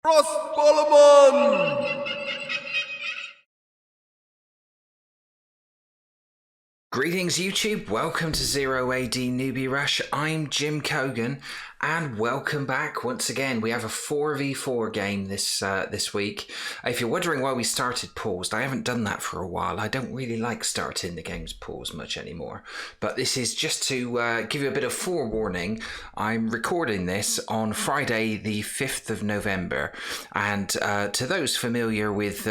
Crossbowman! Greetings YouTube, welcome to 0AD Newbie Rush. I'm Jim Cogan and welcome back once again. We have a 4v4 game this week. If you're wondering why we started paused, I haven't done that for a while. I don't really like starting the games paused much anymore. But this is just to give you a bit of forewarning. I'm recording this on Friday the 5th of November. And to those familiar with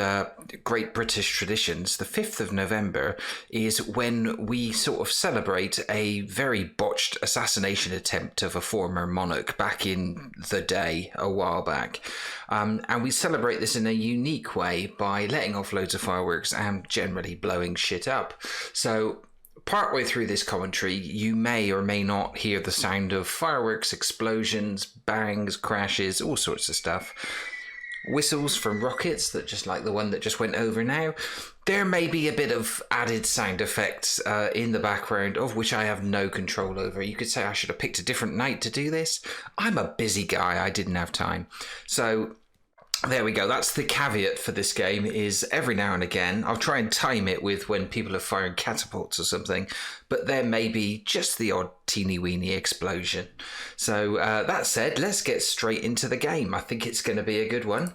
Great British traditions, the 5th of November is when we sort of celebrate a very botched assassination attempt of a former monarch back in the day, a while back. And we celebrate this in a unique way by letting off loads of fireworks and generally blowing shit up. So partway through this commentary, you may or may not hear the sound of fireworks, explosions, bangs, crashes, all sorts of stuff. Whistles from rockets, that just like the one that just went over now. There may be a bit of added sound effects in the background, of which I have no control over. You could say I should have picked a different night to do this. I'm a busy guy, I didn't have time. So there we go. That's the caveat for this game, is every now and again, I'll try and time it with when people are firing catapults or something, but there may be just the odd teeny weeny explosion. So that said, let's get straight into the game. I think it's going to be a good one.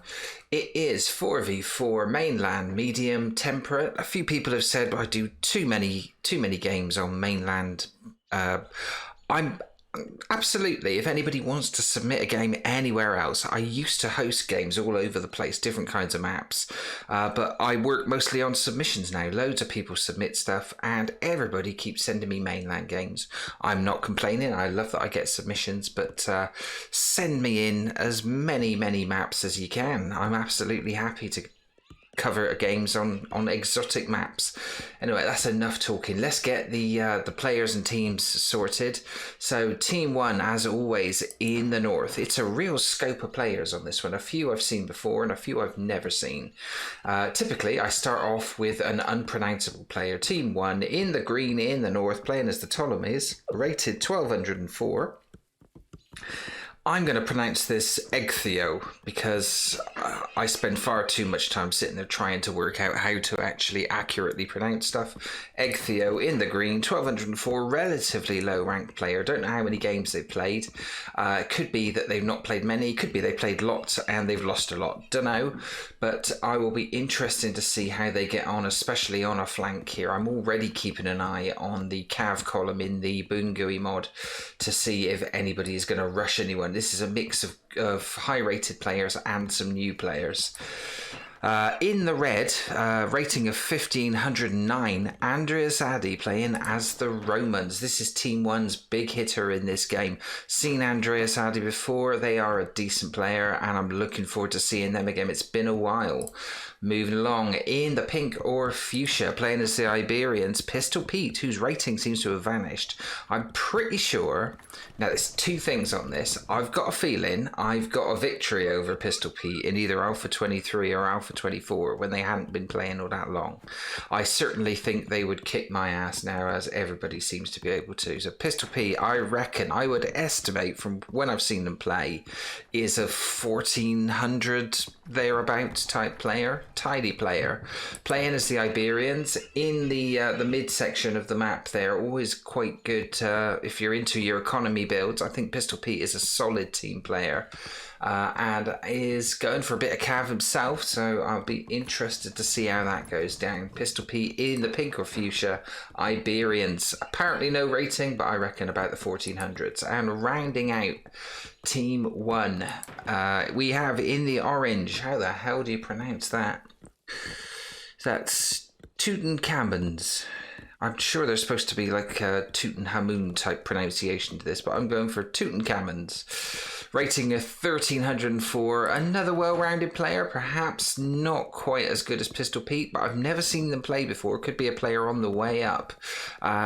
It is 4v4 mainland medium temperate. A few people have said I do too many games on mainland. I'm absolutely, if anybody wants to submit a game anywhere else, I used to host games all over the place, different kinds of maps, but I work mostly on submissions now. Loads of people submit stuff and everybody keeps sending me mainland games. I'm not complaining, I love that I get submissions, but send me in as many maps as you can. I'm absolutely happy to cover games on exotic maps. Anyway, that's enough talking. Let's get the players and teams sorted. So team one, as always, in the north. It's a real scope of players on this one. A few I've seen before and a few I've never seen. Typically, I start off with an unpronounceable player. Team one in the green in the north, playing as the Ptolemies, rated 1204. I'm going to pronounce this Egtheo because I spend far too much time sitting there trying to work out how to actually accurately pronounce stuff. Egtheo in the green, 1204, relatively low ranked player. Don't know how many games they've played. Could be that they've not played many. Could be they played lots and they've lost a lot. Don't know. But I will be interested to see how they get on, especially on a flank here. I'm already keeping an eye on the Cav column in the Boongui mod to see if anybody is going to rush anyone. This is a mix of high-rated players and some new players. In the red, rating of 1509, Andreas Addy playing as the Romans. This is Team 1's big hitter in this game. Seen Andreas Addy before. They are a decent player and I'm looking forward to seeing them again. It's been a while. Moving along, in the pink or fuchsia, playing as the Iberians, Pistol Pete, whose rating seems to have vanished. I'm pretty sure, now there's two things on this. I've got a feeling I've got a victory over Pistol Pete in either Alpha 23 or Alpha 24 when they hadn't been playing all that long. I certainly think they would kick my ass now, as everybody seems to be able to. So Pistol Pete, I reckon, I would estimate from when I've seen them play, is a 1400 thereabouts type player. Tidy player, playing as the Iberians in the midsection of the map. They're always quite good if you're into your economy builds. I think Pistol Pete is a solid team player and is going for a bit of cav himself, so I'll be interested to see how that goes down. Pistol Pete in the pink or fuchsia, Iberians, apparently no rating, but I reckon about the 1400s. And rounding out Team 1, we have in the orange, how the hell do you pronounce that? That's Tutankhamun's. I'm sure there's supposed to be like a Tutankhamun type pronunciation to this, but I'm going for Tutankhamun's. Rating of 1304. Another well-rounded player, perhaps not quite as good as Pistol Pete, but I've never seen them play before. Could be a player on the way up.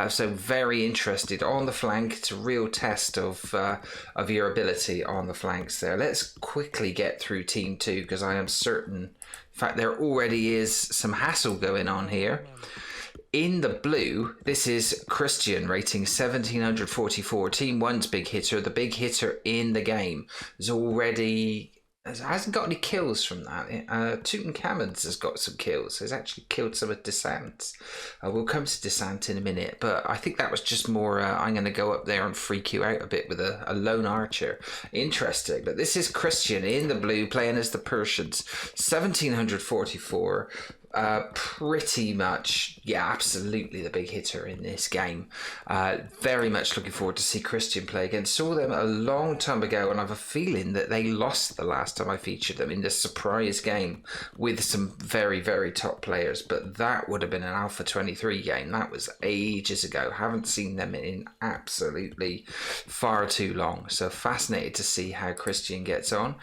So very interested on the flank. It's a real test of your ability on the flanks there. Let's quickly get through Team 2 because I am certain, in fact, there already is some hassle going on here. In the blue, this is Christian, rating 1744. Team 1's big hitter, the big hitter in the game. There's already hasn't got any kills from that. Tutankhamun's has got some kills. He's actually killed some of Descent's. We'll come to Descent in a minute, but I think that was just more, I'm going to go up there and freak you out a bit with a lone archer. Interesting. But this is Christian in the blue playing as the Persians. 1744. Pretty much, yeah, absolutely the big hitter in this game. Very much looking forward to see Christian play again. Saw them a long time ago, and I have a feeling that they lost the last time I featured them in this surprise game with some very, very top players. But that would have been an Alpha 23 game. That was ages ago. Haven't seen them in absolutely far too long. So fascinated to see how Christian gets on.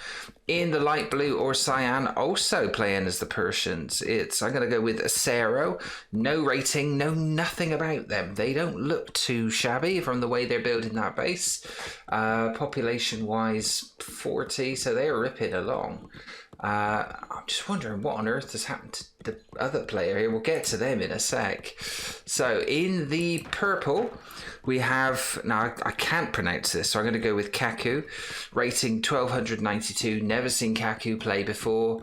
In the light blue or cyan, also playing as the Persians, I'm going to go with Acero. No rating, know nothing about them. They don't look too shabby from the way they're building that base. Population-wise, 40, so they're ripping along. I'm just wondering what on earth has happened to the other player here. We'll get to them in a sec. So in the purple, we have, now I can't pronounce this, so I'm going to go with Kaku, rating 1292. Never seen Kaku play before.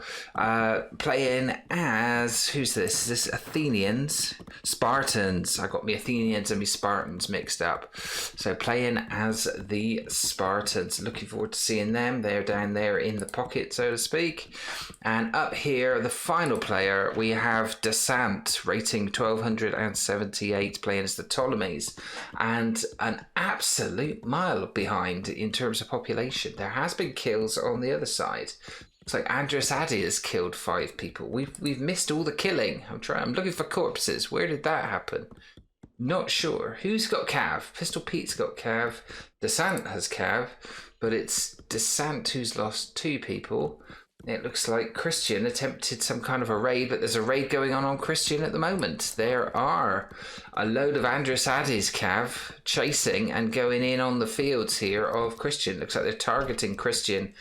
Playing as, who's this? Is this Athenians? Spartans. I got me Athenians and me Spartans mixed up. So playing as the Spartans. Looking forward to seeing them. They're down there in the pocket, so to speak. And up here, the final player, we have Descent, rating 1278, playing as the Ptolemies. And an absolute mile behind in terms of population. There has been kills on the other side. Looks like Andres Addy has killed 5 people. We've missed all the killing. I'm looking for corpses. Where did that happen? Not sure. Who's got Cav? Pistol Pete's got Cav. Descent has Cav, but it's Descent who's lost 2 people. It looks like Christian attempted some kind of a raid, but there's a raid going on Christian at the moment. There are a load of Andres Addy's Cav chasing and going in on the fields here of Christian. Looks like they're targeting Christian.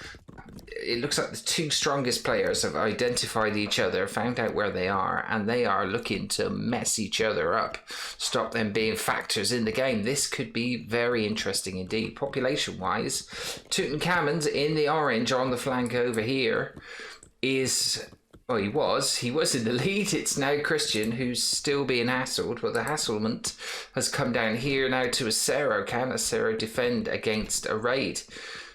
It looks like the 2 strongest players have identified each other, found out where they are, and they are looking to mess each other up, stop them being factors in the game. This could be very interesting indeed. Population-wise, Tutankhamun's in the orange on the flank over here is... Well, he was in the lead. It's now Christian who's still being hassled, but the hasslement has come down here now to Acero. Can Acero defend against a raid?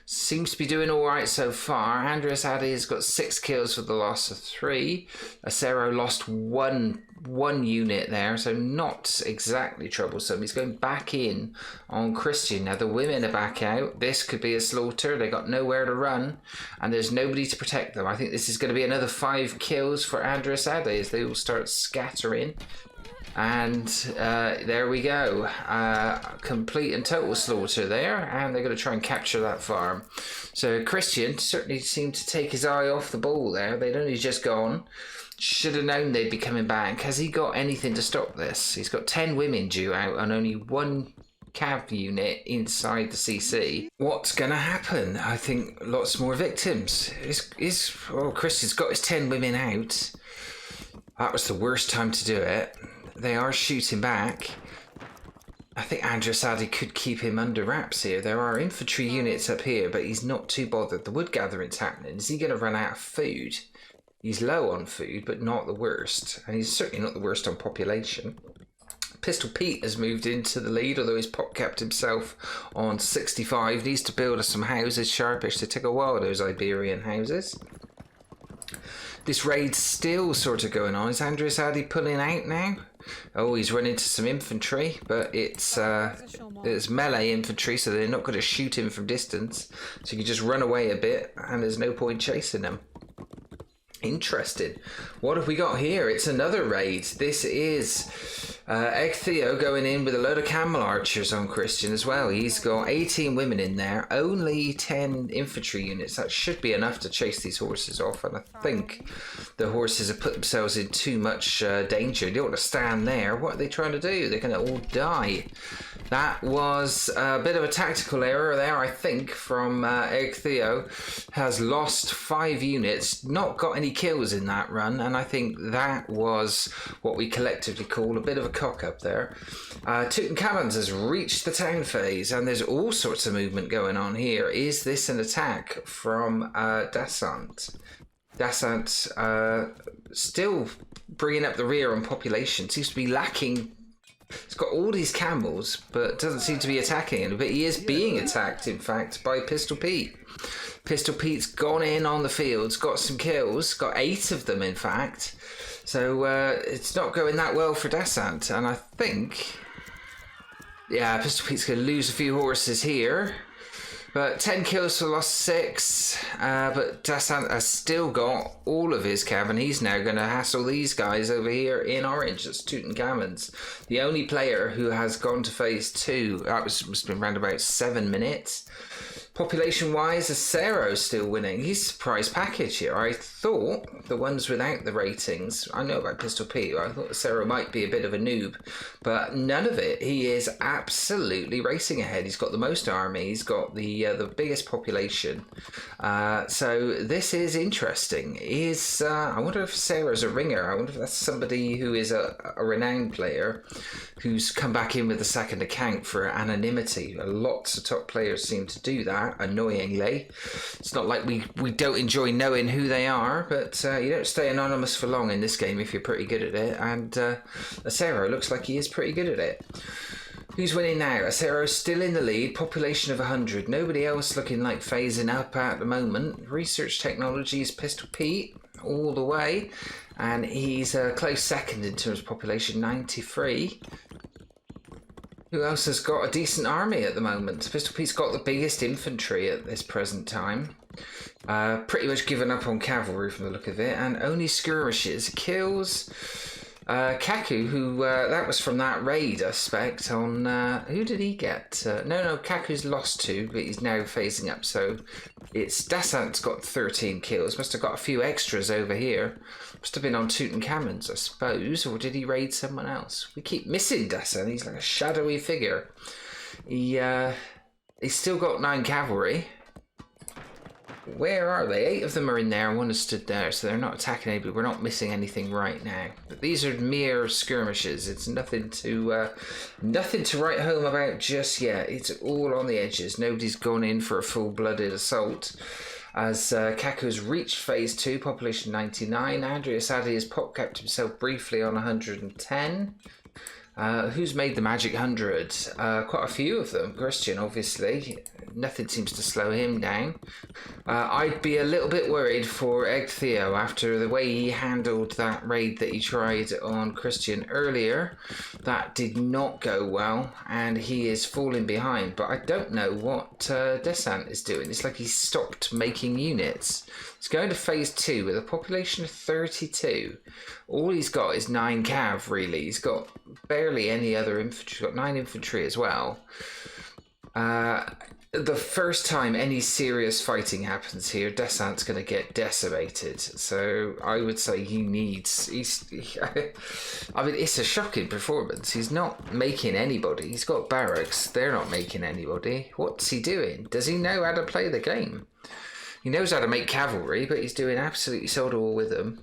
Seems to be doing all right so far. Andres Addy has got 6 kills for the loss of 3. Acero lost one unit there, so not exactly troublesome. He's going back in on Christian. Now the women are back out. This could be a slaughter. They got nowhere to run, and there's nobody to protect them. I think this is going to be another 5 kills for Andres Addy as they all start scattering. And there we go. Complete and total slaughter there, and they're going to try and capture that farm. So Christian certainly seemed to take his eye off the ball there. They'd only just gone. Should have known they'd be coming back. Has he got anything to stop this? He's got 10 women due out and only 1 Cav unit inside the CC. What's going to happen? I think lots more victims. Christian's got his 10 women out. That was the worst time to do it. They are shooting back. I think Andres Addy could keep him under wraps here. There are infantry units up here, but he's not too bothered. The wood gathering's happening. Is he going to run out of food? He's low on food, but not the worst. And he's certainly not the worst on population. Pistol Pete has moved into the lead, although he's pop-capped himself on 65. Needs to build us some houses sharpish. They take a while, those Iberian houses. This raid's still sort of going on. Is Andres Addy pulling out now? Oh, he's run into some infantry, but it's melee infantry, so they're not going to shoot him from distance. So you can just run away a bit, and there's no point chasing him. Interesting. What have we got here? It's another raid. This is Egg Theo going in with a load of camel archers on Christian as well. He's got 18 women in there, only 10 infantry units. That should be enough to chase these horses off, and I think the horses have put themselves in too much danger. They don't want to stand there. What are they trying to do? They're going to all die. That was a bit of a tactical error there, I think, from Egg Theo. Has lost 5 units, not got any kills in that run, and I think that was what we collectively call a bit of a cock up there. Tutankhamun's has reached the town phase, and there's all sorts of movement going on here. Is this an attack from Ascendant? Ascendant still bringing up the rear on population. Seems to be lacking. He's got all these camels, but doesn't seem to be attacking. But he is being attacked, in fact, by Pistol Pete. Pistol Pete's gone in on the fields, got some kills, got 8 of them, in fact. So it's not going that well for Ascendant, and I think, yeah, Pistol Pete's going to lose a few horses here. But 10 kills for lost 6. But Ascendant has still got all of his cav, and he's now going to hassle these guys over here in orange. That's Tutankhamun's. The only player who has gone to phase 2. That must have been around about 7 minutes. Population-wise, Acero's still winning. He's a prize package here. I thought the ones without the ratings, I know about Pistol Pete, I thought Acero might be a bit of a noob, but none of it. He is absolutely racing ahead. He's got the most army. He's got the biggest population. So this is interesting. I wonder if Acero's a ringer. I wonder if that's somebody who is a renowned player who's come back in with a second account for anonymity. Lots of top players seem to do that. Annoyingly, it's not like we don't enjoy knowing who they are, but you don't stay anonymous for long in this game if you're pretty good at it, and Acero looks like he is pretty good at it. Who's winning now? Acero's still in the lead, population of 100. Nobody else looking like phasing up at the moment. Research technology is Pistol Pete all the way, and he's a close second in terms of population, 93. Who else has got a decent army at the moment? Pistol Pete's got the biggest infantry at this present time. Pretty much given up on cavalry from the look of it, and only skirmishes. Kills Kaku, who that was from that raid, I suspect, on who did he get? No, Kaku's lost 2, but he's now phasing up, so it's Ascendant's got 13 kills. Must have got a few extras over here. Must have been on Tutankhamun's, I suppose, or did he raid someone else? We keep missing Ascendant. He's like a shadowy figure. He's still got 9 cavalry. Where are they? 8 of them are in there and 1 has stood there, so they're not attacking anybody. We're not missing anything right now. But these are mere skirmishes. It's nothing to write home about just yet. It's all on the edges. Nobody's gone in for a full-blooded assault. As Kaku's reached phase 2, population 99. Andreas Addy has pop-capped himself briefly on 110. Who's made the magic 100? Quite a few of them. Christian, obviously. Nothing seems to slow him down. I'd be a little bit worried for Egg Theo after the way he handled that raid that he tried on Christian earlier. That did not go well, and he is falling behind. But I don't know what Descent is doing. It's like he's stopped making units. He's going to phase 2 with a population of 32. All he's got is 9 cav, really. He's got barely any other infantry. He's got 9 infantry as well. The first time any serious fighting happens here, Descent's going to get decimated. So I would say he needs... I mean, it's a shocking performance. He's not making anybody. He's got barracks. They're not making anybody. What's he doing? Does he know how to play the game? He knows how to make cavalry, but he's doing absolutely sod all with them.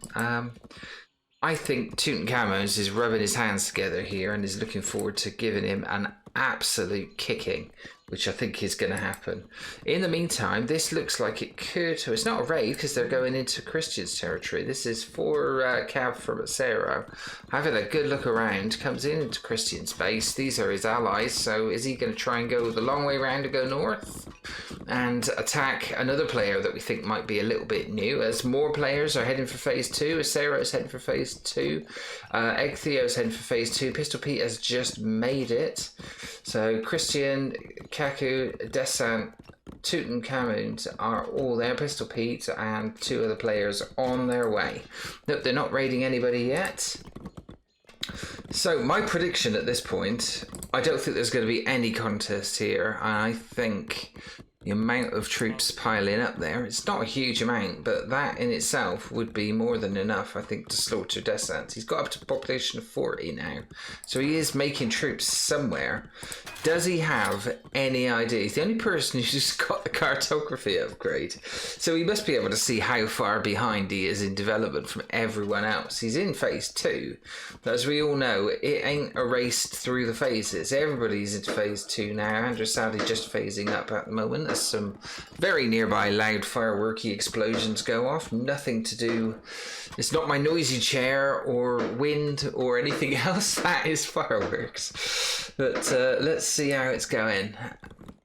I think Tutankhamun's is rubbing his hands together here and is looking forward to giving him an absolute kicking, which I think is going to happen. In the meantime, this looks like it could... It's not a raid because they're going into Christian's territory. This is 4 cav from Acero. Having a good look around, comes into Christian's base. These are his allies, so is he going to try and go the long way around and go north? And attack another player that we think might be a little bit new, as more players are heading for phase 2. Acero's heading for phase 2. Egg Theo's heading for phase 2. Pistol Pete has just made it. So Christian, Kaku, Descent, Tutankhamun are all there. Pistol Pete and 2 other players on their way. Nope, they're not raiding anybody yet. So my prediction at this point, I don't think there's going to be any contest here. I think The amount of troops piling up there, it's not a huge amount, but that in itself would be more than enough, I think, to slaughter Descent. He's got up to a population of 40 now, so he is making troops somewhere. Does he have any idea? He's the only person who's got the cartography upgrade, so he must be able to see how far behind he is in development from everyone else. He's in phase 2, but as we all know, it ain't erased through the phases. Everybody's into phase 2 now. Andrew Sadly just phasing up at the moment. Some very nearby loud fireworky explosions go off. Nothing to do. It's not my noisy chair or wind or anything else. That is fireworks. But let's see how it's going.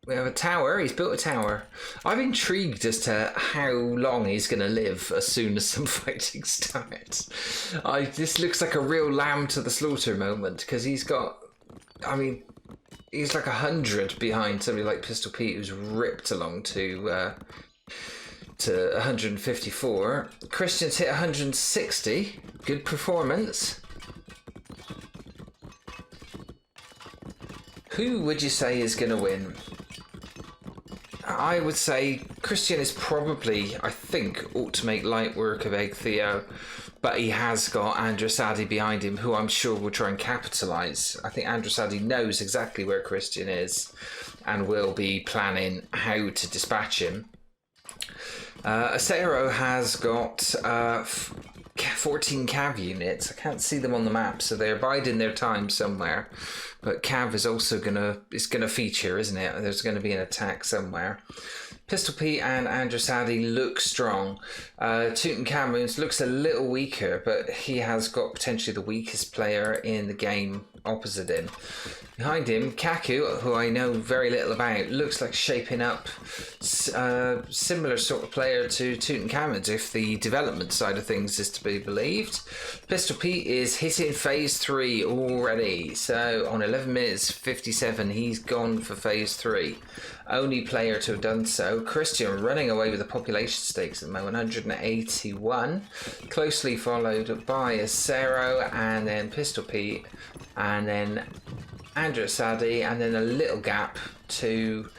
We have a tower. He's built a tower. I'm intrigued as to how long he's going to live as soon as some fighting starts. This looks like a real lamb to the slaughter moment, because he's got, I mean, he's like 100 behind somebody like Pistol Pete, who's ripped along to 154. Christian's hit 160. Good performance. Who would you say is going to win? I would say Christian is probably, I think, ought to make light work of Egg Theo, but he has got Andrasadi behind him, who I'm sure will try and capitalise. I think Andrasadi knows exactly where Christian is and will be planning how to dispatch him. Acero has got 14 Cav units. I can't see them on the map, so they're biding their time somewhere. But Cav is also gonna feature, isn't it? There's gonna be an attack somewhere. Pistol Pete and Andrasadi look strong. Tutankhamun's looks a little weaker, but he has got potentially the weakest player in the game opposite him. Behind him, Kaku, who I know very little about, looks like shaping up similar sort of player to Tutankhamun's, if the development side of things is to be believed. Pistol Pete is hitting phase 3 already, so on 11 minutes 57 he's gone for phase 3. Only player to have done so. Christian running away with the population stakes at the moment, 181. Closely followed by Acero, and then Pistol Pete, and then Andrasadi, and then a little gap to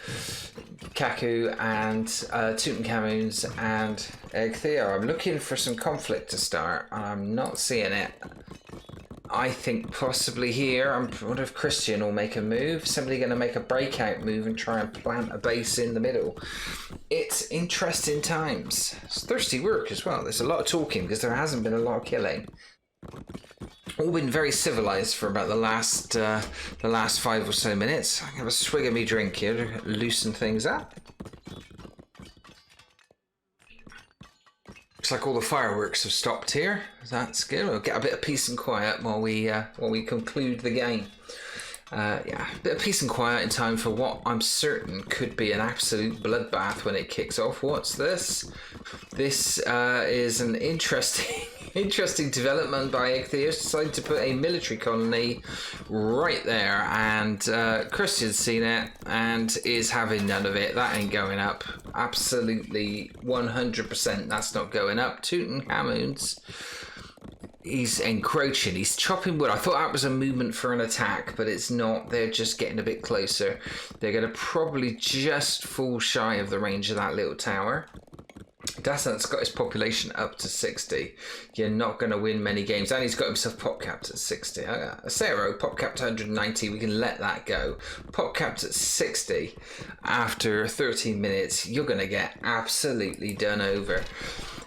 Kaku and Tutankhamun's and Egg Theo. I'm looking for some conflict to start. I'm not seeing it. I think possibly here, I wonder if Christian will make a move. Somebody going to make a breakout move and try and plant a base in the middle. It's interesting times. It's thirsty work as well. There's a lot of talking because there hasn't been a lot of killing. All been very civilized for about the last 5 or so minutes. I'm going to have a swig of me drink here to loosen things up. Looks like all the fireworks have stopped here. That's good. We'll get a bit of peace and quiet while we conclude the game. Yeah, a bit of peace and quiet in time for what I'm certain could be an absolute bloodbath when it kicks off. What's this? This is an interesting development by Egg Theo. Decided to put a military colony right there, and Christian's seen it and is having none of it. That ain't going up. Absolutely 100% that's not going up. Tutankhamun's, he's encroaching, he's chopping wood. I thought that was a movement for an attack, but it's not. They're just getting a bit closer. They're going to probably just fall shy of the range of that little tower. Dasant's got his population up to 60. You're not going to win many games. And he's got himself pop capped at 60. Acero, pop capped 190. We can let that go. Pop capped at 60. After 13 minutes, you're going to get absolutely done over.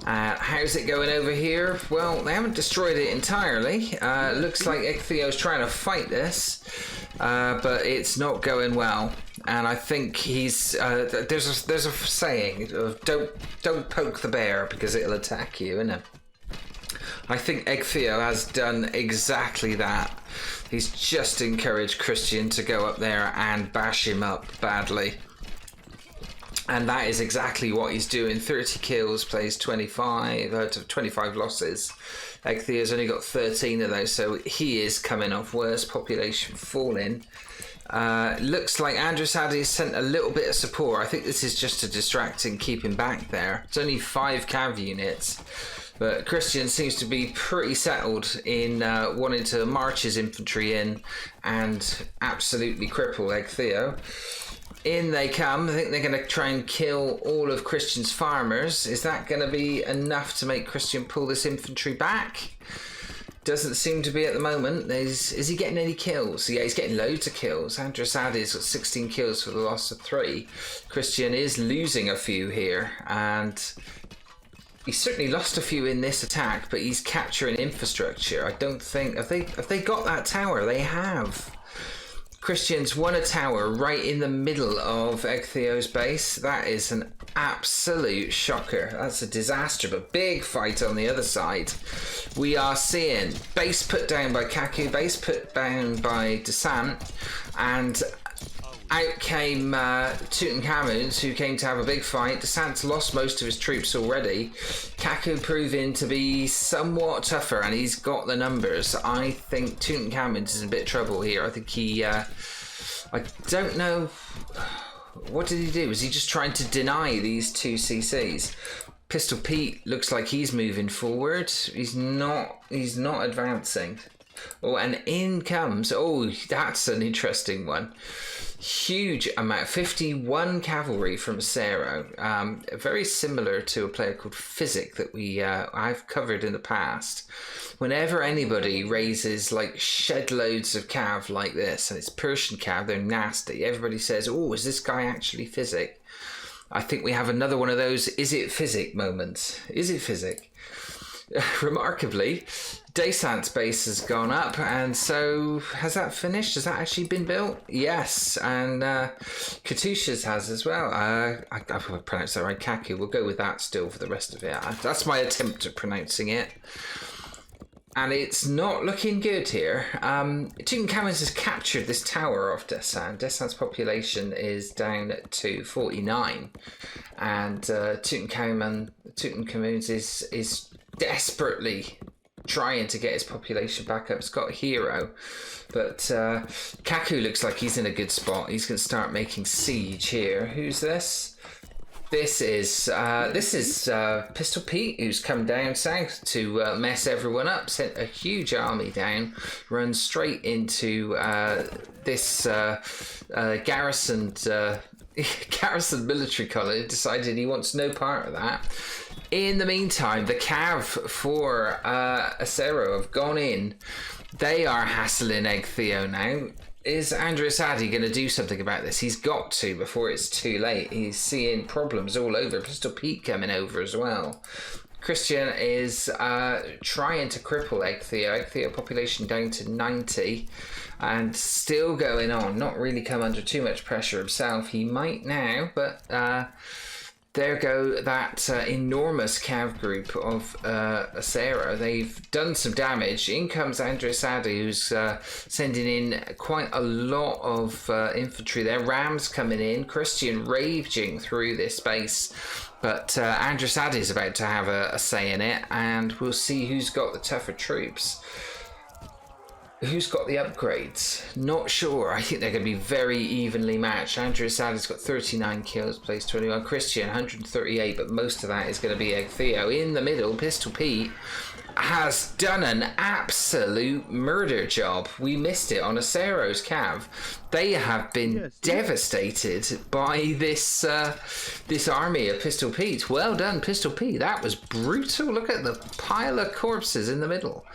How's it going over here? Well, they haven't destroyed it entirely. Looks like Egg Theo's trying to fight this, but it's not going well. And I think he's there's a saying of don't poke the bear because it'll attack you, isn't it? I think Egg Theo has done exactly that. He's just encouraged Christian to go up there and bash him up badly. And that is exactly what he's doing. 30 kills, plays 25 losses. Egg Theo's only got 13 of those, so he is coming off worse. Population falling. Looks like Andrasadi has sent a little bit of support. I think this is just to distract and keep him back there. It's only 5 Cav units. But Christian seems to be pretty settled in wanting to march his infantry in and absolutely cripple Egg Theo. In they come. I think they're going to try and kill all of Christian's farmers. Is that going to be enough to make Christian pull this infantry back? Doesn't seem to be at the moment. Is he getting any kills? Yeah, he's getting loads of kills. Androsadi's got 16 kills for the loss of 3. Christian is losing a few here, and he's certainly lost a few in this attack, but he's capturing infrastructure. I don't think... Have they got that tower? They have. Christians won a tower right in the middle of Egtheo's base. That is an absolute shocker. That's a disaster, but big fight on the other side. We are seeing base put down by Kaku, base put down by Descent, and out came Tutankhamun, who came to have a big fight. Descent's lost most of his troops already. Kaku proving to be somewhat tougher, and he's got the numbers. I think Tutankhamun's is in a bit of trouble here. I think he... I don't know... What did he do? Was he just trying to deny these 2 CCs? Pistol Pete looks like he's moving forward. He's not advancing. Oh, and in comes... Oh, that's an interesting one. Huge amount, 51 cavalry from Cero, very similar to a player called Physic that I've covered in the past. Whenever anybody raises like shed loads of cav like this, and it's Persian cav, they're nasty, everybody says, oh, is this guy actually Physic? I think we have another one of those is it Physic moments. Is it Physic? Remarkably, Descent's base has gone up, and so has that finished? Has that actually been built? Yes, and Katusha's has as well. I pronounced that right, Kaku. We'll go with that still for the rest of it. That's my attempt at pronouncing it. And it's not looking good here. Tutankhamun has captured this tower off Descent. Descent's population is down to 49, and Tutankhamun's is desperately trying to get his population back up. It's got a hero, but Kaku looks like he's in a good spot. He's going to start making siege here. Who's this? This is Pistol Pete, who's come down south to mess everyone up. Sent a huge army down, run straight into this garrisoned military colony. Decided he wants no part of that. In the meantime, the Cav for Acero have gone in. They are hassling Egtheo now. Is Androsadi going to do something about this? He's got to before it's too late. He's seeing problems all over. Pistol Pete coming over as well. Christian is trying to cripple Egtheo. Egtheo population down to 90 and still going on. Not really come under too much pressure himself. He might now, but... there go that enormous cav group of Acero. They've done some damage. In comes Androsadi, who's sending in quite a lot of infantry there. Rams coming in. Christian raging through this base. But Androsadi is about to have a say in it, and we'll see who's got the tougher troops. Who's got the upgrades? Not sure. I think they're going to be very evenly matched. Andrew Asadi's got 39 kills, plays 21. Christian, 138, but most of that is going to be Egtheo. In the middle, Pistol Pete has done an absolute murder job. We missed it on Acero's Cav. They have been devastated by this army of Pistol Pete. Well done, Pistol Pete. That was brutal. Look at the pile of corpses in the middle.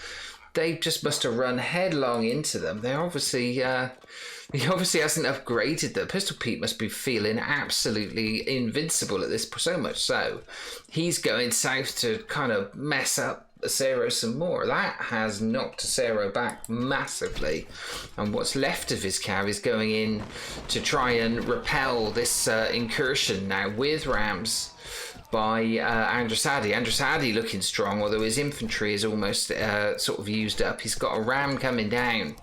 They just must have run headlong into them. They obviously, he obviously hasn't upgraded them. Pistol Pete must be feeling absolutely invincible at this, so much so. He's going south to kind of mess up Acero some more. That has knocked Acero back massively. And what's left of his cav is going in to try and repel this incursion now with rams by Androsadi. Androsadi looking strong, although his infantry is almost sort of used up. He's got a ram coming down,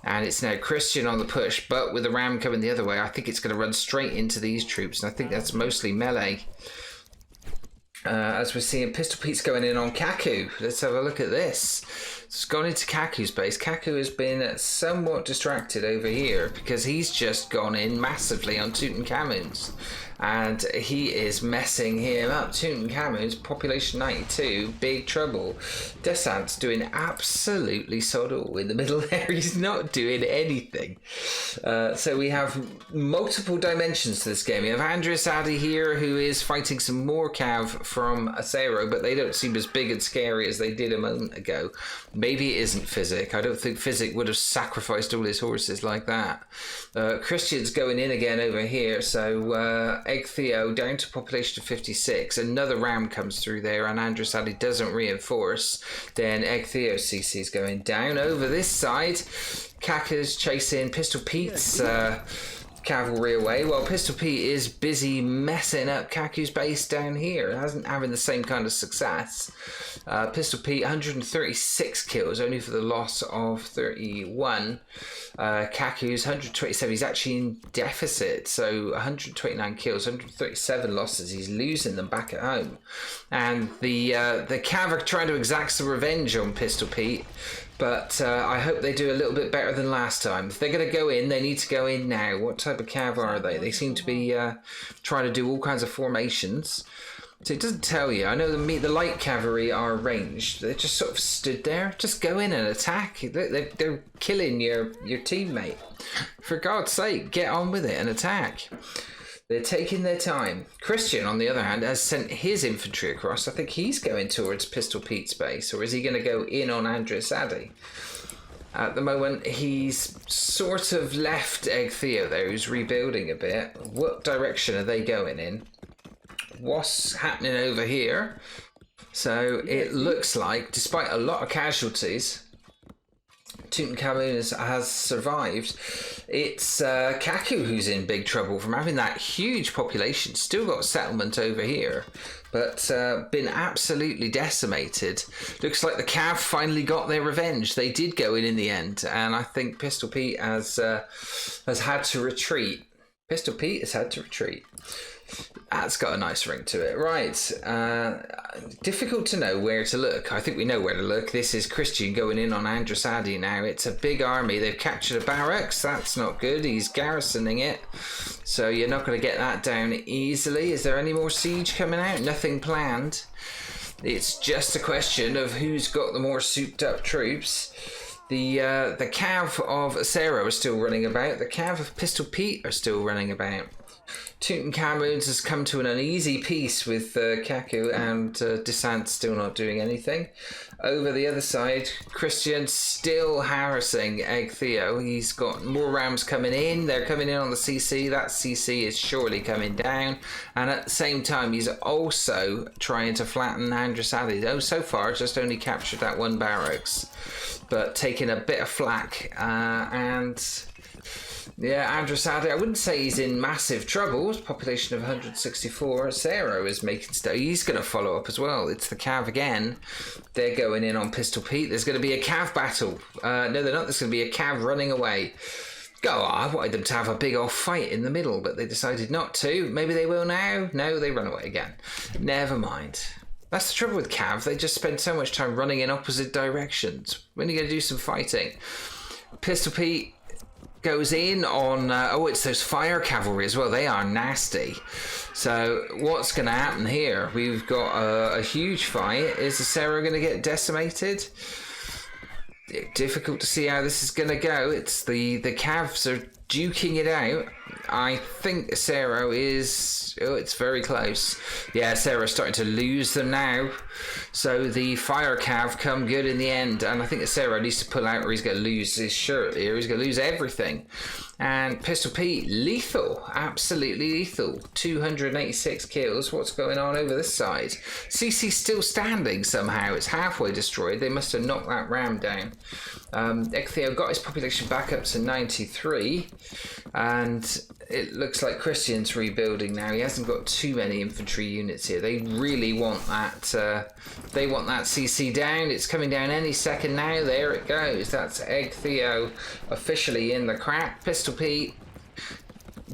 and it's now Christian on the push, but with the ram coming the other way, I think it's going to run straight into these troops, and I think that's mostly melee. As we're seeing, Pistol Pete's going in on Kaku. Let's have a look at this. It's gone into Kaku's base. Kaku has been somewhat distracted over here because he's just gone in massively on Tutankhamun's. and he is messing him up. Tutankhamun's population 92, big trouble. Descent's doing absolutely sod all in the middle there. He's not doing anything. So we have multiple dimensions to this game. We have Andreas Addy here, who is fighting some more cav from Acero, but they don't seem as big and scary as they did a moment ago. Maybe it isn't Physic. I don't think Physic would have sacrificed all his horses like that. Christian's going in again over here, so Egg Theo down to population of 56. Another ram comes through there, and Andreas Addy doesn't reinforce. Then Egg Theo's CC's going down. Over this side, Kaka's chasing Pistol Pete's cavalry away, while Pistol Pete is busy messing up Kaku's base down here. It hasn't having the same kind of success. Pistol Pete 136 kills, only for the loss of 31. Kaku's 127. He's actually in deficit, so 129 kills, 137 losses. He's losing them back at home, and the Cav are trying to exact some revenge on Pistol Pete. But I hope they do a little bit better than last time. If they're going to go in, they need to go in now. What type of cav are they? They seem to be trying to do all kinds of formations. So it doesn't tell you. I know the light cavalry are ranged. They just sort of stood there. Just go in and attack. They're killing your teammate. For God's sake, get on with it and attack. They're taking their time. Christian, on the other hand, has sent his infantry across. I think he's going towards Pistol Pete's base, or is he going to go in on Andreas Addy? At the moment, he's sort of left Egg Theo there, who's rebuilding a bit. What direction are they going in? What's happening over here? So it looks like, despite a lot of casualties, Tutankhamun has survived. It's Kaku who's in big trouble from having that huge population. Still got settlement over here, but been absolutely decimated. Looks like the Cav finally got their revenge. They did go in the end, and I think Pistol Pete has had to retreat. Pistol Pete has had to retreat. That's got a nice ring to it. Right. Difficult to know where to look. I think we know where to look. This is Christian going in on Andreas Addy now. It's a big army. They've captured a barracks. That's not good. He's garrisoning it. So you're not going to get that down easily. Is there any more siege coming out? Nothing planned. It's just a question of who's got the more souped up troops. The Cav of Acero are still running about. The Cav of Pistol Pete are still running about. Tutankhamun has come to an uneasy peace with Kaku, and Descent still not doing anything. Over the other side, Christian still harassing Egg Theo. He's got more rams coming in. They're coming in on the CC. That CC is surely coming down. And at the same time, he's also trying to flatten Andreas Addy. Oh, so far, just only captured that one barracks, but taking a bit of flack. Yeah, Andreas Addy, I wouldn't say he's in massive trouble. Population of 164. Acero is making stuff. He's going to follow up as well. It's the Cav again. They're going in on Pistol Pete. There's going to be a Cav battle. No, they're not. There's going to be a Cav running away. I wanted them to have a big old fight in the middle, but they decided not to. Maybe they will now. No, they run away again. Never mind. That's the trouble with Cav. They just spend so much time running in opposite directions. When are you going to do some fighting? Pistol Pete goes in on it's those fire cavalry as well. They are nasty. So what's going to happen here? We've got a huge fight. Is Acero going to get decimated? Difficult to see how this is going to go. It's the Cavs are duking it out. I think Acero is... Oh, it's very close. Yeah, Acero's starting to lose them now. So the Fire Cav come good in the end. And I think Acero needs to pull out or he's going to lose his shirt here. He's going to lose everything. And Pistol Pete, lethal. Absolutely lethal. 286 kills. What's going on over this side? CC's still standing somehow. It's halfway destroyed. They must have knocked that ram down. Ectheo got his population back up to 93. And it looks like Christian's rebuilding now. He hasn't got too many infantry units here. They really want that. They want that CC down. It's coming down any second now. There it goes. That's Egg Theo officially in the crack. Pistol Pete,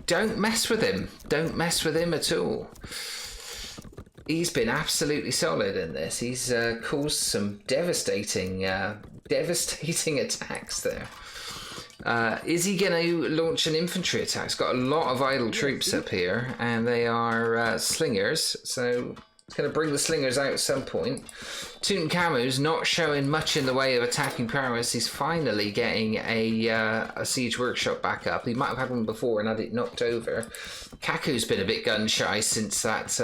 don't mess with him. Don't mess with him at all. He's been absolutely solid in this. He's caused some devastating attacks there. Is he going to launch an infantry attack? He's got a lot of idle troops up here, and they are slingers, so it's going to bring the slingers out at some point. Tutankhamun's not showing much in the way of attacking prowess. He's finally getting a siege workshop back up. He might have had one before and had it knocked over. Kaku's been a bit gun shy since that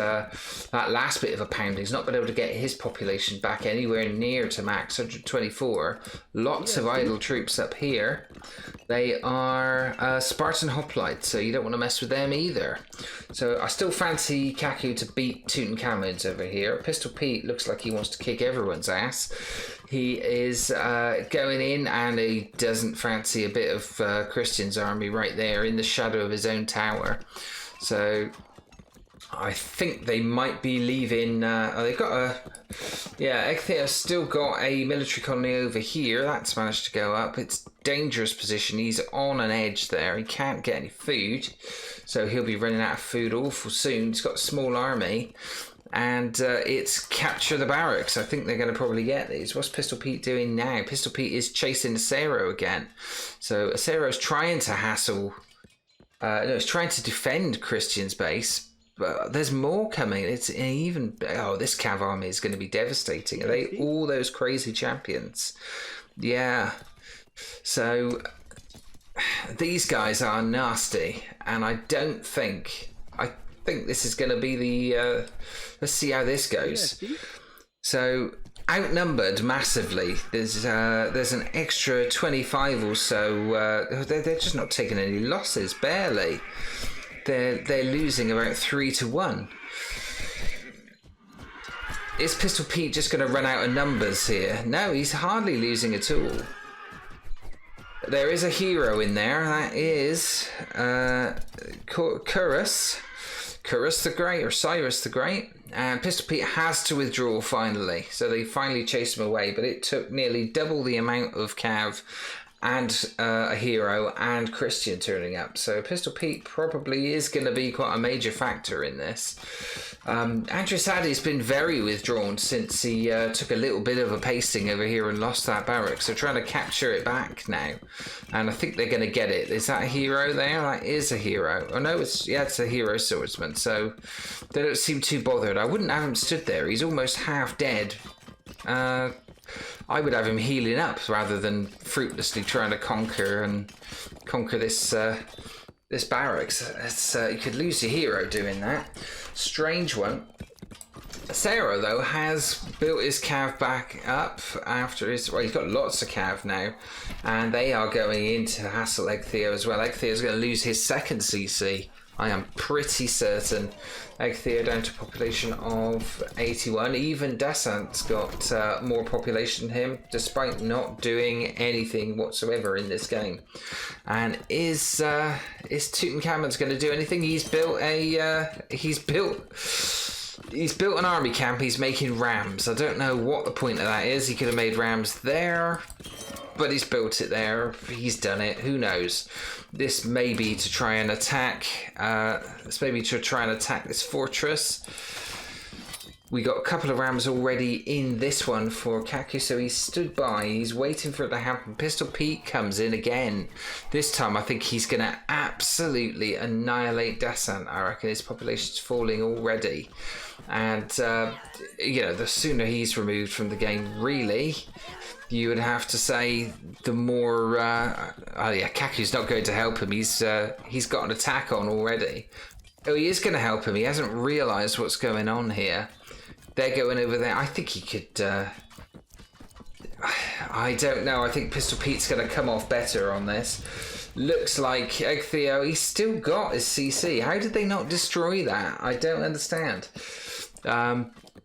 last bit of a pounding. He's not been able to get his population back anywhere near to max 124. Lots of idle troops up here. They are Spartan hoplites, so you don't want to mess with them either. So I still fancy Kaku to beat Tutankhamun's over here. Pistol Pete looks like he wants to kick everyone's ass. He is going in, and he doesn't fancy a bit of Christian's army right there in the shadow of his own tower. So I think they might be leaving. They've got a... Yeah, Ecthea's still got a military colony over here. That's managed to go up. It's dangerous position. He's on an edge there. He can't get any food, so he'll be running out of food awful soon. He's got a small army, and it's capture the barracks. I think they're going to probably get these. What's Pistol Pete doing now? Pistol Pete is chasing Acero again. So Acero's trying to hassle... no, he's trying to defend Christian's base. But there's more coming. It's even... Oh, this Cav army is going to be devastating. Are they all those crazy champions? Yeah. So these guys are nasty, and I don't think... I think this is going to be the... let's see how this goes. So outnumbered massively. There's an extra 25 or so. They're just not taking any losses, barely. They're losing about 3-1. Is Pistol Pete just going to run out of numbers here? No, he's hardly losing at all. There is a hero in there. That is Curus the Great, or Cyrus the Great. And Pistol Pete has to withdraw finally. So they finally chased him away, but it took nearly double the amount of Cav and a hero and Christian turning up. So Pistol Pete probably is going to be quite a major factor in this. Andrew Sadie's been very withdrawn since he took a little bit of a pasting over here and lost that barrack. So trying to capture it back now. And I think they're going to get it. Is that a hero there? That is a hero. Oh no, it's a hero swordsman. So they don't seem too bothered. I wouldn't have him stood there. He's almost half dead. I would have him healing up rather than fruitlessly trying to conquer this this barracks. You could lose your hero doing that. Strange one. Acero, though, has built his cav back up after his... Well, he's got lots of cav now, and they are going in to hassle Ectheo as well. Ectheo's going to lose his second CC. I am pretty certain. Ectheo down to population of 81. Even Descent's got more population than him, despite not doing anything whatsoever in this game. And is Tutankhamun's going to do anything? He's built an army camp. He's making rams. I don't know what the point of that is. He could have made rams there, but he's built it there. He's done it. Who knows? This may be to try and attack. This fortress. We got a couple of rams already in this one for Kaku, so he stood by. He's waiting for it to happen. Pistol Pete comes in again. This time, I think he's going to absolutely annihilate Descent. I reckon his population's falling already. And, the sooner he's removed from the game, really, you would have to say the more... Kaku's not going to help him. He's got an attack on already. Oh, he is going to help him. He hasn't realised what's going on here. They're going over there. I think he could... I don't know. I think Pistol Pete's going to come off better on this. Looks like Ectheo, he's still got his CC. How did they not destroy that? I don't understand.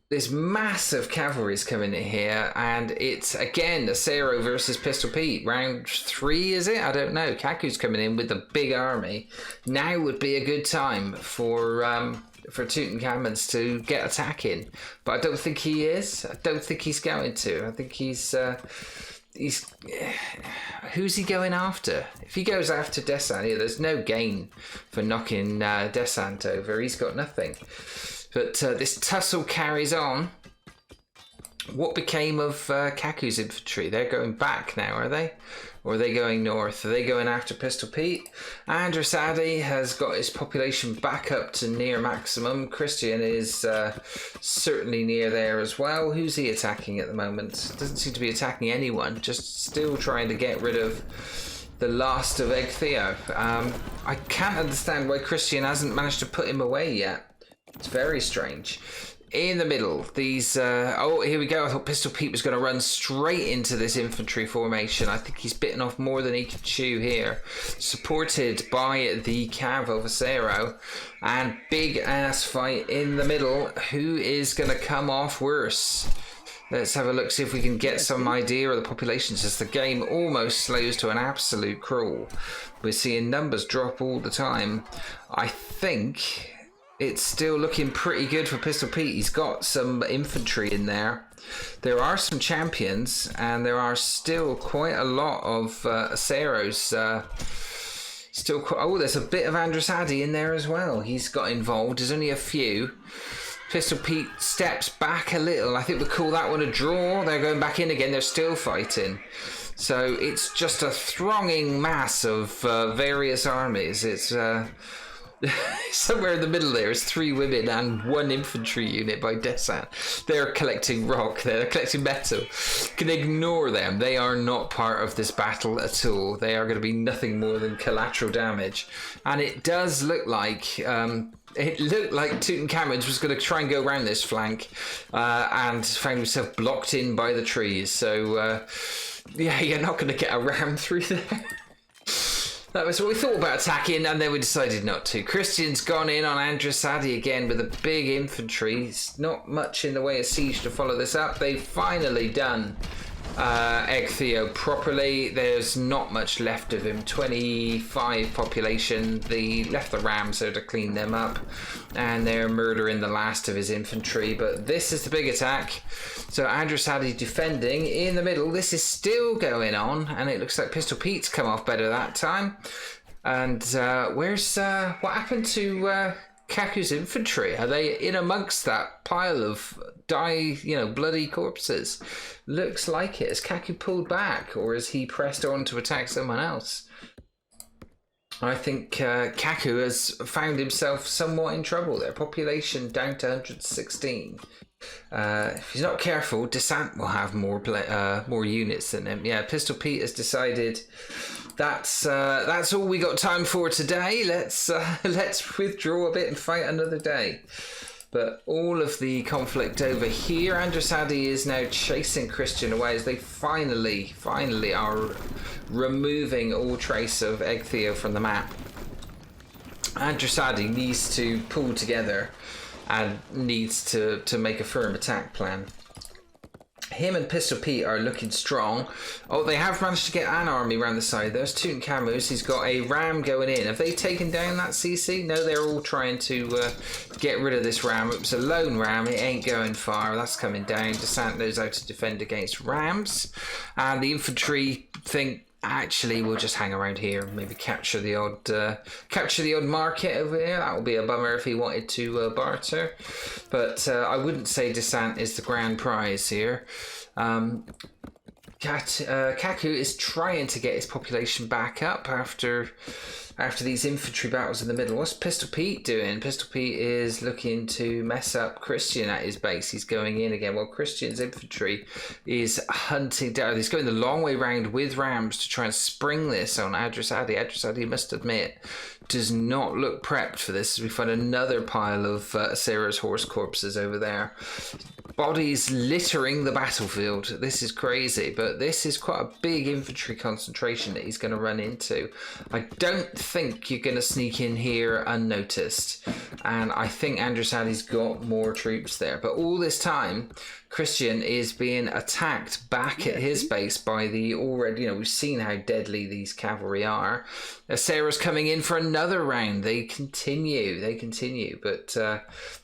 This massive cavalry is coming in here, and it's again Acero versus Pistol Pete. Round 3, is it? I don't know. Kaku's coming in with a big army. Now would be a good time for Tutankhamun's to get attacking, but I don't think he is. I don't think he's going to. I think he's who's he going after? If he goes after Descent, there's no gain for knocking Descent over. He's got nothing. But this tussle carries on. What became of Kaku's infantry? They're going back now, are they? Or are they going north? Are they going after Pistol Pete? Androsadi has got his population back up to near maximum. Christian is certainly near there as well. Who's he attacking at the moment? Doesn't seem to be attacking anyone. Just still trying to get rid of the last of Egg Theo. I can't understand why Christian hasn't managed to put him away yet. It's very strange. In the middle, these... oh, here we go. I thought Pistol Pete was going to run straight into this infantry formation. I think he's bitten off more than he can chew here. Supported by the Cav of Acero. And big ass fight in the middle. Who is going to come off worse? Let's have a look, see if we can get some idea of the populations as the game almost slows to an absolute crawl. We're seeing numbers drop all the time. I think it's still looking pretty good for Pistol Pete. He's got some infantry in there. There are some champions, and there are still quite a lot of Aceros. Oh, there's a bit of Androsadi in there as well. He's got involved. There's only a few. Pistol Pete steps back a little. I think we'll call that one a draw. They're going back in again. They're still fighting. So it's just a thronging mass of various armies. It's... somewhere in the middle there is 3 women and 1 infantry unit by Descent. They're collecting rock, they're collecting metal. Can ignore them. They are not part of this battle at all. They are going to be nothing more than collateral damage. And it does look like... it looked like Tutankhamun was going to try and go around this flank and found himself blocked in by the trees. So, yeah, you're not going to get a ram through there. That was what we thought about attacking, and then we decided not to. Christian's gone in on Androsadi again with a big infantry. It's not much in the way of siege to follow this up. They've finally done Egg Theo properly. There's not much left of him. 25 population. They left the rams there to clean them up, and they're murdering the last of his infantry. But this is the big attack. So Androsadi defending in the middle. This is still going on, and it looks like Pistol Pete's come off better that time. And where's what happened to Kaku's infantry? Are they in amongst that pile of bloody corpses? Looks like it. Has Kaku pulled back, or has he pressed on to attack someone else? I think Kaku has found himself somewhat in trouble there. Population down to 116. If he's not careful, Descent will have more units than him. Yeah, Pistol Pete has decided that's all we got time for today. Let's withdraw a bit and fight another day. But all of the conflict over here, Androsadi is now chasing Christian away as they finally are removing all trace of Egg Theo from the map. Androsadi needs to pull together and needs to make a firm attack plan. Him and Pistol Pete are looking strong. Oh, they have managed to get an army around the side. There's Tutankhamun. He's got a ram going in. Have they taken down that CC? No, they're all trying to get rid of this ram. It was a lone ram. It ain't going far. That's coming down. Descent knows how to defend against rams. And the infantry think, actually, we'll just hang around here and maybe capture the odd market over here. That would be a bummer if he wanted to barter. But I wouldn't say Descent is the grand prize here. Kaku is trying to get his population back up after these infantry battles in the middle. What's Pistol Pete doing? Pistol Pete is looking to mess up Christian at his base. He's going in again. Well, Christian's infantry is hunting down. He's going the long way round with rams to try and spring this on Androsadi. Androsadi, must admit, does not look prepped for this. We find another pile of Acero's horse corpses over there. Bodies littering the battlefield. This is crazy, but this is quite a big infantry concentration that he's going to run into. I don't think you're going to sneak in here unnoticed, and I think Androsadi's got more troops there. But all this time, Christian is being attacked back at his base by the already, we've seen how deadly these cavalry are. Sarah's coming in for another round. They continue, but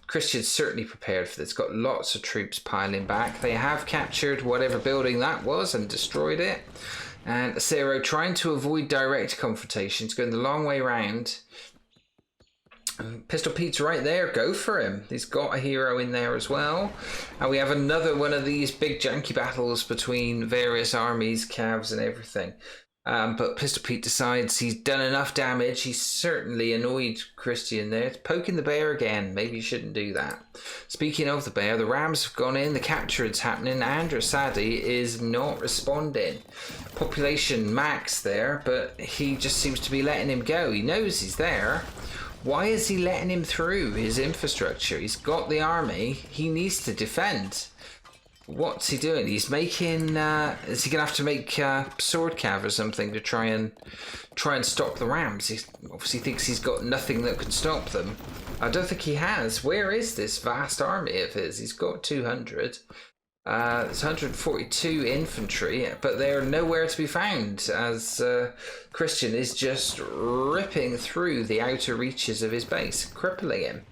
Christian's certainly prepared for this. Got lots of troops piling back. They have captured whatever building that was and destroyed it. And Acero trying to avoid direct confrontations, going the long way round. Pistol Pete's right there. Go for him. He's got a hero in there as well. And we have another one of these big janky battles between various armies, Cavs and everything. But Pistol Pete decides he's done enough damage. He's certainly annoyed Christian there. It's poking the bear again. Maybe you shouldn't do that. Speaking of the bear, the Rams have gone in. The capture is happening. Andrew Sadi is not responding. Population max there, but he just seems to be letting him go. He knows he's there. Why is he letting him through his infrastructure? He's got the army. He needs to defend. What's he doing? He's making... is he going to have to make sword cav or something to try and stop the Rams? He obviously thinks he's got nothing that can stop them. I don't think he has. Where is this vast army of his? He's got 200. There's 142 infantry, but they're nowhere to be found as Christian is just ripping through the outer reaches of his base, crippling him,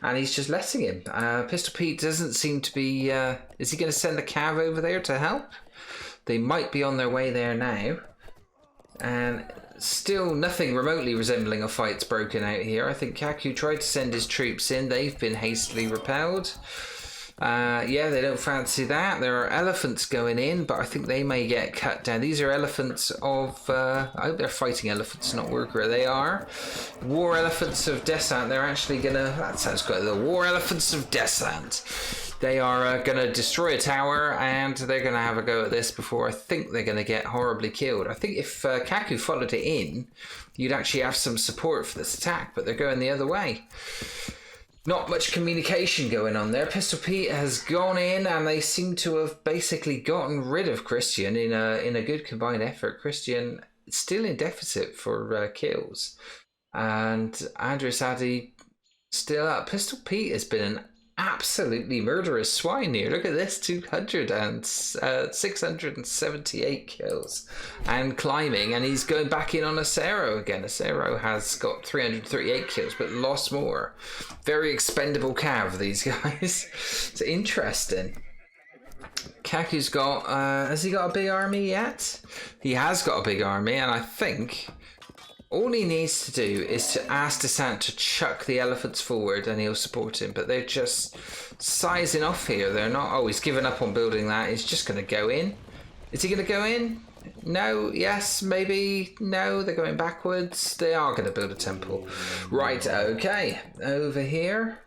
and he's just letting him. Pistol Pete doesn't seem to be... is he going to send the cav over there to help? They might be on their way there now. And still nothing remotely resembling a fight's broken out here. I think Kaku tried to send his troops in. They've been hastily repelled. Yeah, they don't fancy that. There are elephants going in, but I think they may get cut down. These are elephants of... I hope they're fighting elephants, not worker. They are. War elephants of Descent. They're actually going to... That sounds good. The war elephants of Descent. They are going to destroy a tower, and they're going to have a go at this before I think they're going to get horribly killed. I think if Kaku followed it in, you'd actually have some support for this attack, but they're going the other way. Not much communication going on there. Pistol Pete has gone in, and they seem to have basically gotten rid of Christian in a good combined effort. Christian still in deficit for kills, and Andrew Sadi still up. Pistol Pete has been an absolutely murderous swine here. Look at this, 678 kills and climbing, and he's going back in on Acero again. Acero has got 338 kills but lost more. Very expendable cav, these guys. It's interesting. Kaku's got has he got a big army yet? He has got a big army, and I think all he needs to do is to ask Descent to chuck the elephants forward and he'll support him. But they're just sizing off here. They're not... Oh, he's given up on building that. He's just going to go in. Is he going to go in? No. Yes. Maybe. No. They're going backwards. They are going to build a temple. Right. Okay. Over here.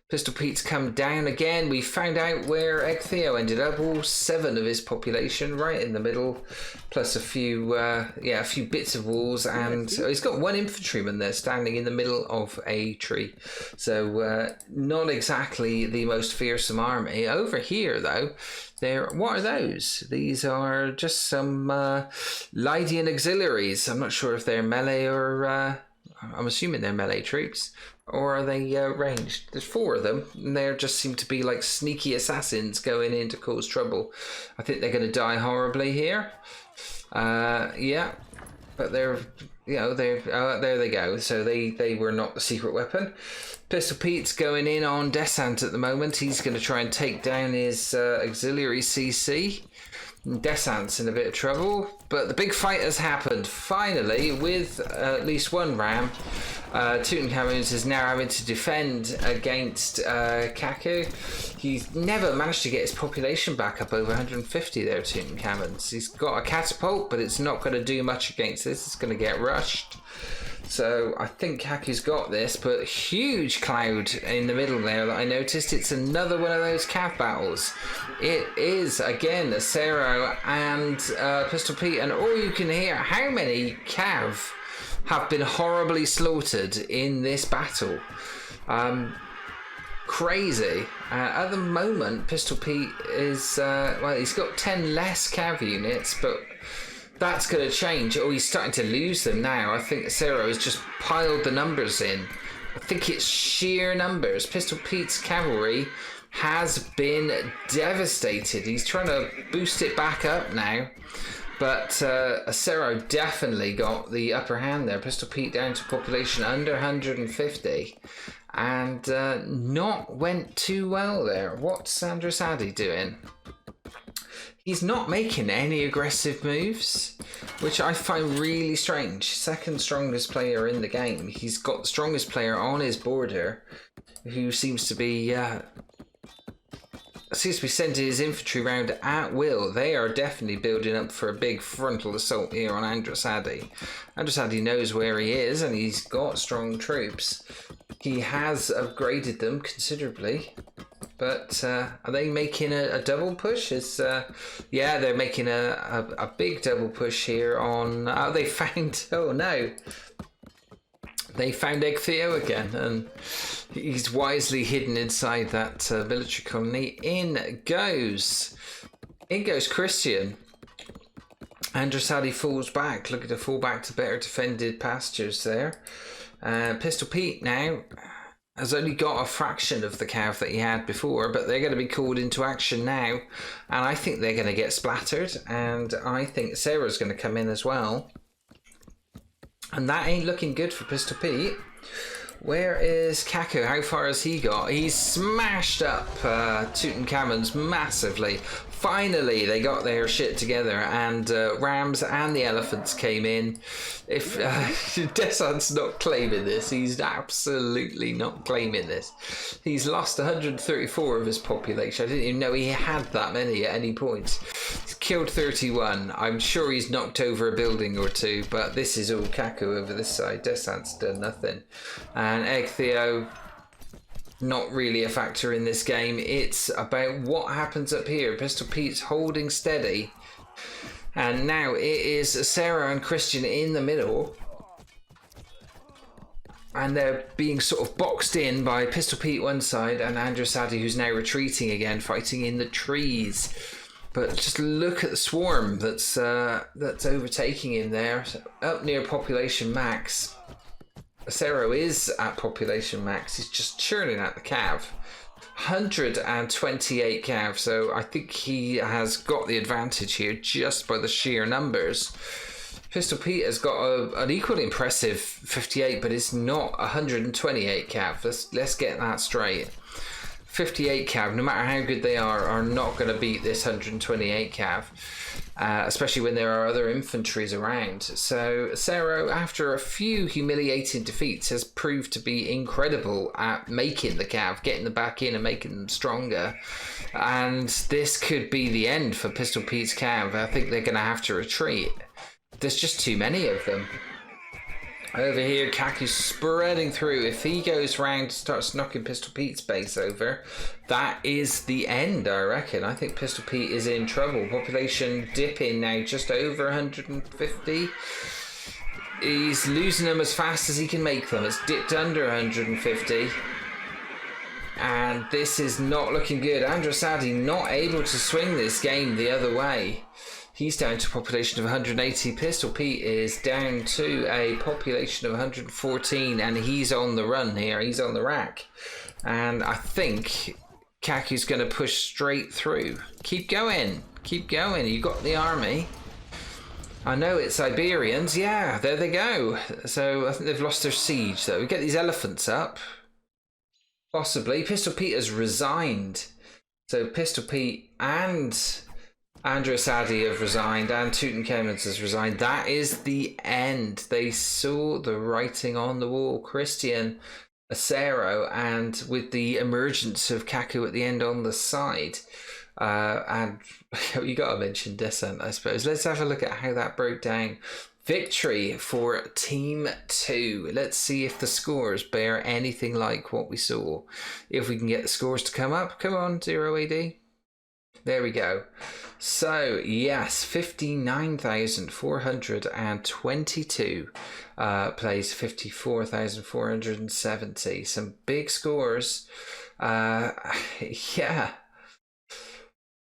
Pistol Pete's come down again. We found out where Egg Theo ended up. All 7 of his population right in the middle, plus a few bits of walls, and he's got 1 infantryman there standing in the middle of a tree. So not exactly the most fearsome army. Over here, though, what are those? These are just some Lydian auxiliaries. I'm not sure if they're melee or... I'm assuming they're melee troops. Or are they ranged? There's 4 of them, and they just seem to be like sneaky assassins going in to cause trouble. I think they're going to die horribly here. Yeah, but they're, there they go. So they were not the secret weapon. Pistol Pete's going in on Descent at the moment. He's going to try and take down his auxiliary CC. Descent's in a bit of trouble, but the big fight has happened finally with at least 1 ram. Tutankhamun's is now having to defend against Kaku. He's never managed to get his population back up over 150 there, Tutankhamun's. He's got a catapult, but it's not going to do much against this. It's going to get rushed. So I think Kaku's got this, but huge cloud in the middle there that I noticed. It's another one of those cav battles. It is, again, Acero and Pistol Pete, and all you can hear, how many cav have been horribly slaughtered in this battle. Crazy. At the moment, Pistol Pete is, well, he's got 10 less cav units, but that's going to change. Oh, he's starting to lose them now. I think Acero has just piled the numbers in. I think it's sheer numbers. Pistol Pete's cavalry has been devastated. He's trying to boost it back up now. But Acero definitely got the upper hand there. Pistol Pete down to population under 150. And not went too well there. What's Sandra Sadi doing? He's not making any aggressive moves. which I find really strange. Second strongest player in the game. He's got the strongest player on his border, who seems to be sending his infantry round at will. They are definitely building up for a big frontal assault here on Andrasadi. Andrasadi knows where he is, and he's got strong troops. He has upgraded them considerably. But are they making a double push? Yeah, they're making a big double push here on... Oh, they found... Oh, no. They found Egg Theo again, and he's wisely hidden inside that military colony. In goes Christian. Andrasadi falls back, looking to fall back to better defended pastures there. Pistol Pete now has only got a fraction of the cav that he had before, but they're going to be called into action now, and I think they're going to get splattered, and I think Sarah's going to come in as well. And that ain't looking good for Pistol Pete. Where is Kaku? How far has he got? He's smashed up Tutankhamun's massively. Finally, they got their shit together, and Rams and the elephants came in. If Desant's not claiming this, he's absolutely not claiming this. He's lost 134 of his population. I didn't even know he had that many at any point. He's killed 31. I'm sure he's knocked over a building or two, but this is all Kaku over this side. Desant's done nothing. And Egg Theo, not really a factor in this game. It's about what happens up here. Pistol Pete's holding steady, and now it is Sarah and Christian in the middle, and they're being sort of boxed in by Pistol Pete one side and Andrasadi, who's now retreating again, fighting in the trees. But just look at the swarm that's overtaking him there, up near population max. Acero is at population max. He's just churning at the cav. 128 cav, so I think he has got the advantage here just by the sheer numbers. Pistol Pete has got an equally impressive 58, but it's not 128 cav. Let's get that straight. 58 cav, no matter how good they are not going to beat this 128 cav. Especially when there are other infantries around. So Cero, after a few humiliating defeats, has proved to be incredible at making the cav, getting them back in and making them stronger. And this could be the end for Pistol Pete's cav. I think they're going to have to retreat. There's just too many of them. Over here, Kaku's spreading through. If he goes round, starts knocking Pistol Pete's base over, that is the end, I reckon. I think Pistol Pete is in trouble. Population dipping now, just over 150. He's losing them as fast as he can make them. It's dipped under 150. And this is not looking good. Andrasadi not able to swing this game the other way. He's down to a population of 180. Pistol Pete is down to a population of 114, and he's on the run here. He's on the rack. And I think Kaku's going to push straight through. Keep going. Keep going. You got the army. I know it's Iberians. Yeah, there they go. So I think they've lost their siege, though. We get these elephants up. Possibly. Pistol Pete has resigned. So Pistol Pete and Andrasadi have resigned, and Tutankhamun has resigned. That is the end. They saw the writing on the wall. Christian, Acero, and with the emergence of Kaku at the end on the side. And you got to mention Descent, I suppose. Let's have a look at how that broke down. Victory for Team 2. Let's see if the scores bear anything like what we saw. If we can get the scores to come up. Come on, 0AD. There we go. So, yes, 59,422 plays 54,470. Some big scores. Yeah.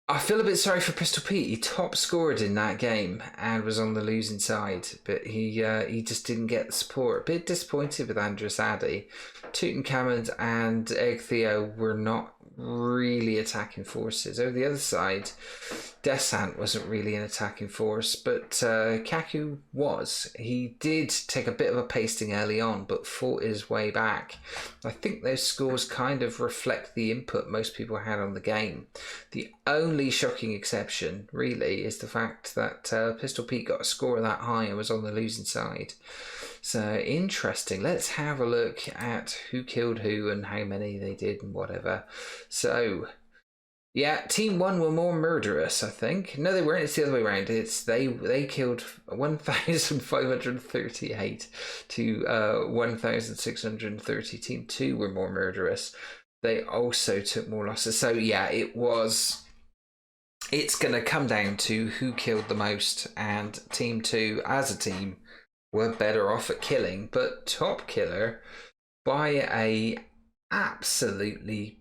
I feel a bit sorry for Pistol Pete. He top scored in that game and was on the losing side, but he just didn't get the support. A bit disappointed with Andrasadi. Tutankhamun and Egg Theo were not really attacking forces. Over the other side, Descent wasn't really an attacking force, but Kaku was. He did take a bit of a pasting early on, but fought his way back. I think those scores kind of reflect the input most people had on the game. The only shocking exception, really, is the fact that Pistol Pete got a score that high and was on the losing side. So interesting. Let's have a look at who killed who and how many they did and whatever. So, yeah, Team 1 were more murderous, I think. No, they weren't. It's the other way around. It's they killed 1,538 to 1,630. Team 2 were more murderous. They also took more losses. So, yeah, it's going to come down to who killed the most, and Team 2, as a team, were better off at killing, but top killer by a absolutely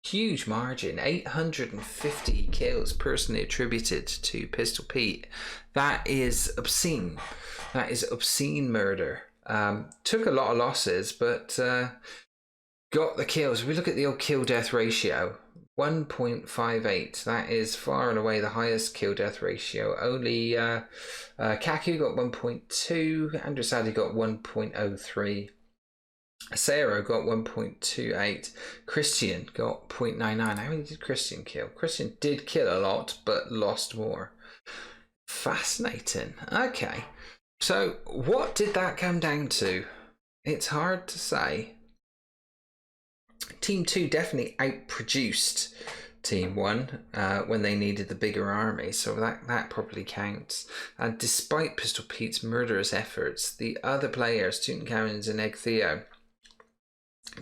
huge margin, 850 kills personally attributed to Pistol Pete. That is obscene. That is obscene murder. Took a lot of losses, but got the kills. If we look at the old kill death ratio, 1.58. That is far and away the highest kill death ratio. Only Kaku got 1.2, Andrasadi got 1.03, Acero got 1.28, Christian got 0.99. How many did Christian kill? Christian did kill a lot, but lost more. Fascinating. Okay, so what did that come down to? It's hard to say. Team 2 definitely outproduced Team 1 when they needed the bigger army, so that probably counts. And despite Pistol Pete's murderous efforts, the other players, Tutankhamun's and Egg Theo,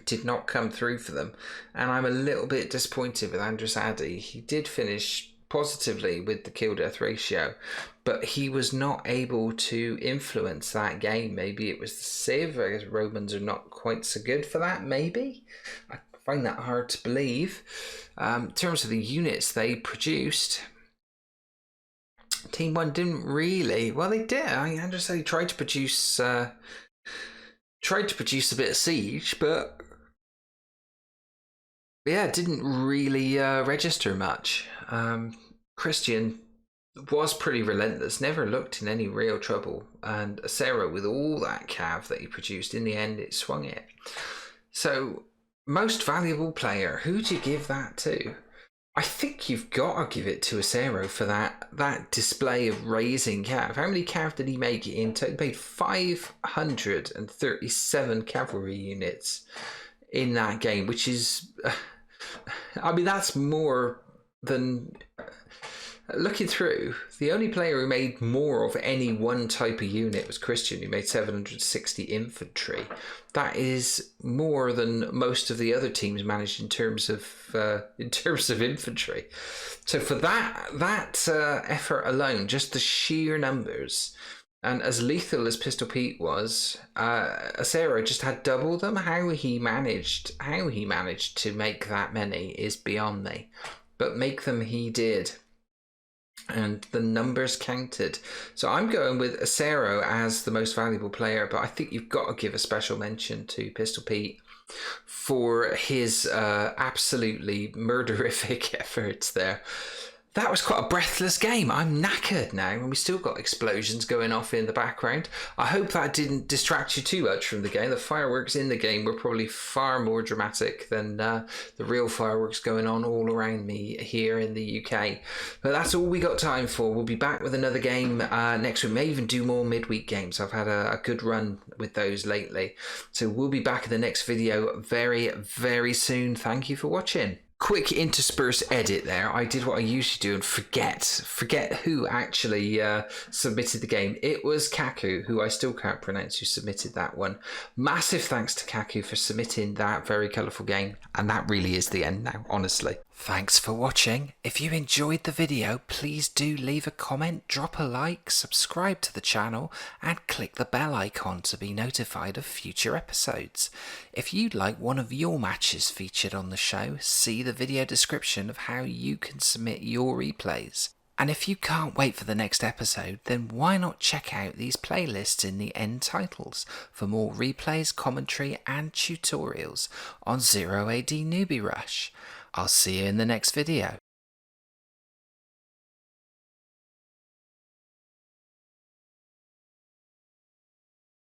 did not come through for them. And I'm a little bit disappointed with Andras Addy. He did finish positively with the kill death ratio, but he was not able to influence that game. Maybe it was the Civ. I guess Romans are not quite so good for that, maybe. I find that hard to believe. In terms of the units they produced, Team 1 didn't really. Well, they did. I mean, Andras Addy tried to produce a bit of siege, but yeah, it didn't really register much. Christian was pretty relentless, never looked in any real trouble, and Acero, with all that cav that he produced, in the end it swung it. So, most valuable player, who do you give that to? I think you've got to give it to Acero for that display of raising cav. How many cav did he make in total? He made 537 cavalry units in that game, which is, I mean, that's more than, looking through, the only player who made more of any one type of unit was Christian, who made 760 infantry. That is more than most of the other teams managed in terms of infantry. So for that effort alone, just the sheer numbers, and as lethal as Pistol Pete was, Acero just had double them. How he managed to make that many is beyond me, but make them he did. And the numbers counted. So I'm going with Acero as the most valuable player, but I think you've got to give a special mention to Pistol Pete for his absolutely murderific efforts there. That was quite a breathless game. I'm knackered now, and we still got explosions going off in the background. I hope that didn't distract you too much from the game. The fireworks in the game were probably far more dramatic than the real fireworks going on all around me here in the UK. But that's all we got time for. We'll be back with another game next week. May even do more midweek games. I've had a good run with those lately. So we'll be back in the next video very, very soon. Thank you for watching. Quick interspersed edit there. I did what I usually do and forget who actually submitted the game. It was Kaku, who I still can't pronounce, who submitted that one. Massive thanks to Kaku for submitting that very colourful game, and that really is the end now, honestly. Thanks for watching. If you enjoyed the video, please do leave a comment, drop a like, subscribe to the channel, and click the bell icon to be notified of future episodes. If you'd like one of your matches featured on the show, see the video description of how you can submit your replays. And if you can't wait for the next episode, then why not check out these playlists in the end titles for more replays, commentary and tutorials on 0 AD Newbie Rush. I'll see you in the next video.